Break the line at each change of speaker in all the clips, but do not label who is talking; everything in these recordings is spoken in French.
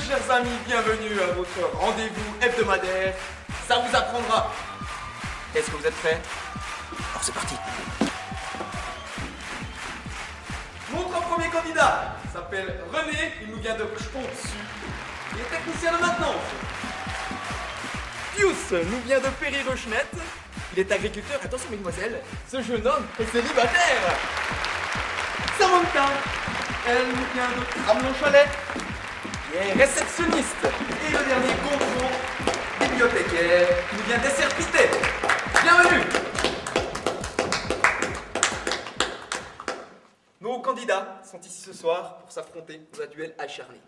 chers amis, bienvenue à votre rendez-vous hebdomadaire. Ça vous apprendra. Est-ce que vous êtes prêts? Alors c'est parti. Notre premier candidat s'appelle René, il nous vient de Pont-Dessus. Il est technicien de maintenance. Pius nous vient de Péry-Rochemette. Il est agriculteur. Attention mesdemoiselles, ce jeune homme est célibataire. Samantha, elle nous vient de Tramlon-Chalet. Il est réceptionniste. Et le dernier Gontran, bibliothécaire, qui nous vient d'Esserpité. Bienvenue. Nos candidats sont ici ce soir pour s'affronter dans un duel acharné.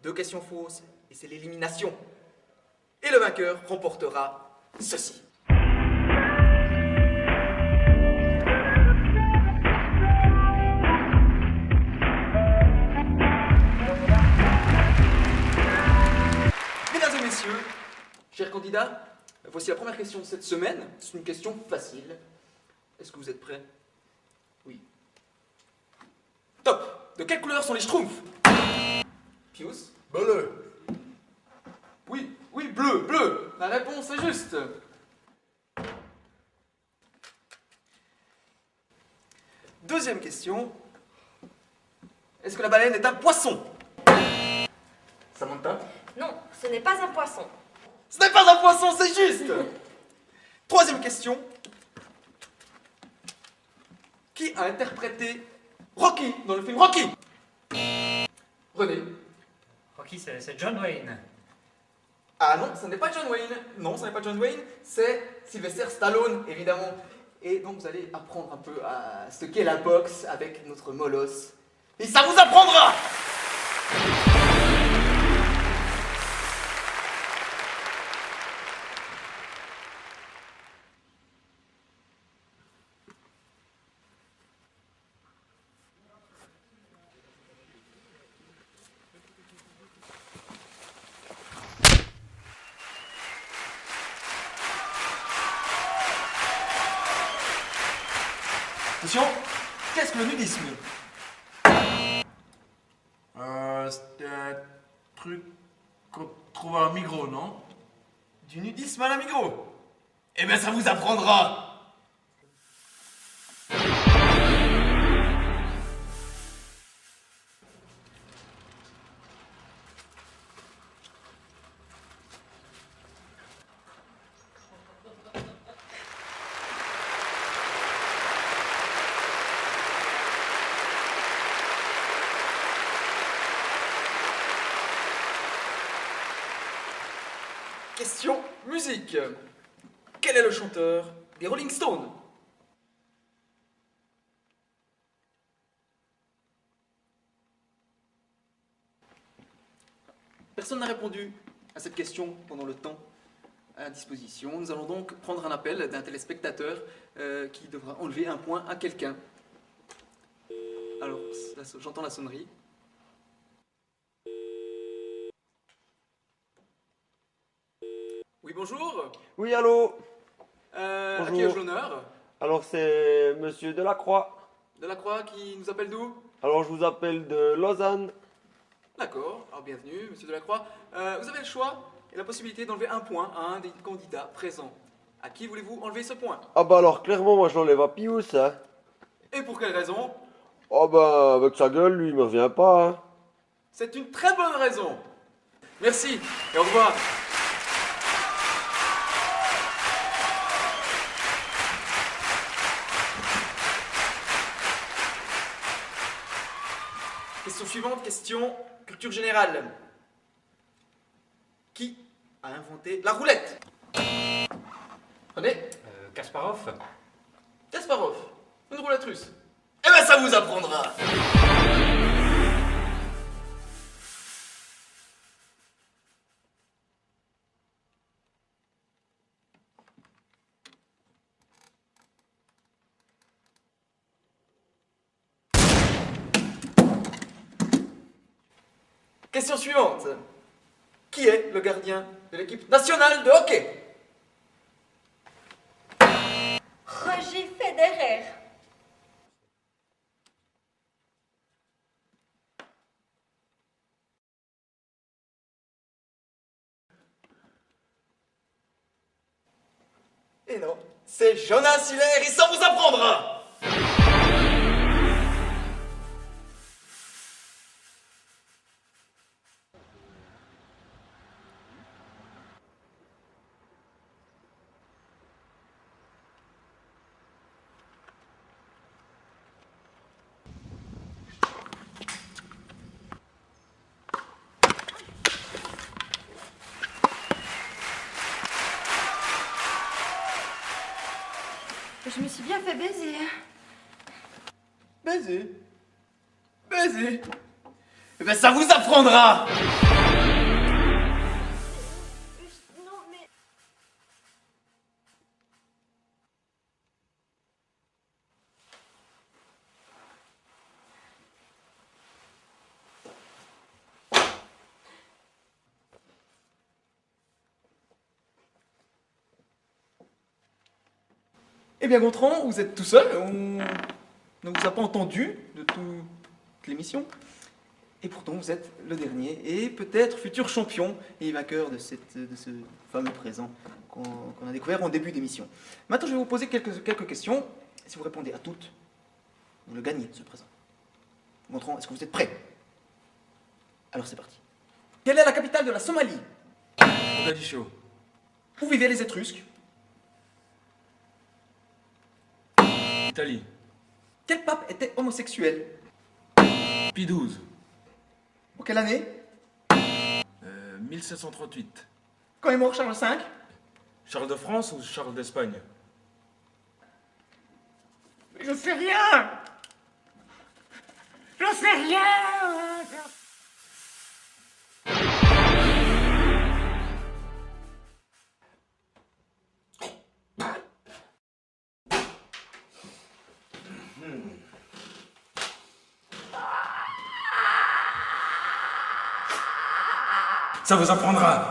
2 questions fausses et c'est l'élimination. Et le vainqueur remportera ceci. Mesdames et messieurs, chers candidats, voici la première question de cette semaine. C'est une question facile. Est-ce que vous êtes prêts? Oui. Top! De quelle couleur sont les schtroumpfs? Pius?
Bleu.
Oui, bleu, bleu. La réponse est juste. Deuxième question. Est-ce que la baleine est un poisson? Samantha?
Non, ce n'est pas un poisson.
Ce n'est pas un poisson, c'est juste. Troisième question. Qui a interprété Rocky dans le film Rocky? René?
Rocky, c'est John Wayne.
Ah non, ce n'est pas John Wayne. Non, ce n'est pas John Wayne. C'est Sylvester Stallone, évidemment. Et donc vous allez apprendre un peu à ce qu'est la boxe avec notre molosse. Et ça vous apprendra! Attention, qu'est-ce que le nudisme?
C'est un truc qu'on trouve à Migros, non?
Du nudisme à la Migros? Eh bien ça vous apprendra! Question musique. Quel est le chanteur des Rolling Stones? Personne n'a répondu à cette question pendant le temps à disposition. Nous allons donc prendre un appel d'un téléspectateur qui devra enlever un point à quelqu'un. Alors, j'entends la sonnerie. Oui, bonjour.
Oui, allô?
À qui
Bonjour.
ai-je l'honneur?
Alors, c'est Monsieur Delacroix.
Delacroix qui nous appelle d'où?
Alors, je vous appelle de Lausanne.
D'accord, alors bienvenue, monsieur Delacroix. Vous avez le choix et la possibilité d'enlever un point à un des candidats présents. À qui voulez-vous enlever ce point?
Ah bah alors, clairement, moi, je l'enlève à Pius, hein.
Et pour quelle raison?
Oh bah, avec sa gueule, lui, il me revient pas, hein.
C'est une très bonne raison. Merci et au revoir. Question suivante, question culture générale. Qui a inventé la roulette? René?
Kasparov.
Kasparov. Une roulette russe. Eh ben ça vous apprendra. Question suivante. Qui est le gardien de l'équipe nationale de hockey?
Roger Federer.
Mais non, c'est Jonas Hiller et ça vous apprendra.
Je me suis bien fait baiser.
Baiser. Baiser. Eh ben ça vous apprendra.
Non, mais...
Eh bien Gontran, vous êtes tout seul, on ne vous a pas entendu de toute l'émission. Et pourtant vous êtes le dernier et peut-être futur champion et vainqueur de ce fameux présent qu'on a découvert en début d'émission. Maintenant je vais vous poser quelques questions. Si vous répondez à toutes, vous le gagnez ce présent. Gontran, est-ce que vous êtes prêt? Alors c'est parti. Quelle est la capitale de la Somalie?
Mogadiscio.
Où vivaient les Étrusques?
Italie.
Quel pape était homosexuel?
Pie XII.
En quelle année?
1738.
Quand est mort Charles V?
Charles de France ou Charles d'Espagne?
Je sais rien. Je sais rien.
Ça vous apprendra.